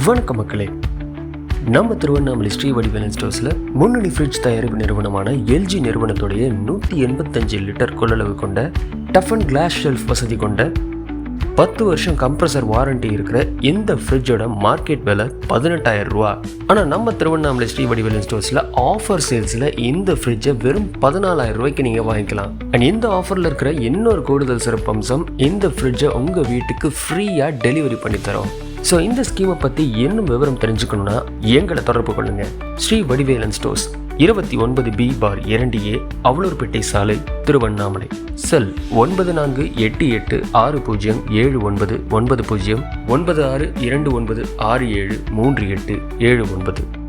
வணக்கம் மக்களே, நம்ம திருவண்ணாமலை ஸ்ரீ வடிவேலன் ஸ்டோர்ஸில் முன்னணி ஃப்ரிட்ஜ் தயாரிப்பு நிறுவனமான எல்ஜி நிறுவனத்துடைய 185 லிட்டர் கொள்ளளவு கொண்ட டஃப் அண்ட் கிளாஸ் ஷெல்ஃப் வசதி கொண்ட 10 வருஷம் கம்ப்ரஸர் வாரண்டி இருக்கிற இந்த ஃப்ரிட்ஜோட மார்க்கெட் விலை 18,000 ரூபா. ஆனால் நம்ம திருவண்ணாமலை ஸ்ரீ வடிவேலன் ஸ்டோர்ஸில் ஆஃபர் சேல்ஸில் இந்த ஃப்ரிட்ஜை வெறும் 14,000 ரூபாய்க்கு நீங்கள் வாங்கிக்கலாம். அண்ட் இந்த ஆஃபரில் இருக்கிற இன்னொரு கூடுதல் சிறப்பம்சம், இந்த ஃப்ரிட்ஜை உங்கள் வீட்டுக்கு ஃப்ரீயாக டெலிவரி பண்ணித்தரோம். ஸோ இந்த ஸ்கீமை பற்றி இன்னும் விவரம் தெரிஞ்சுக்கணுன்னா எங்களை தொடர்பு கொள்ளுங்கள். ஸ்ரீ வடிவேலன் ஸ்டோர்ஸ் 29B/2A அவலூர்பேட்டை சாலை, திருவண்ணாமலை. செல் 9488607990 9629673839.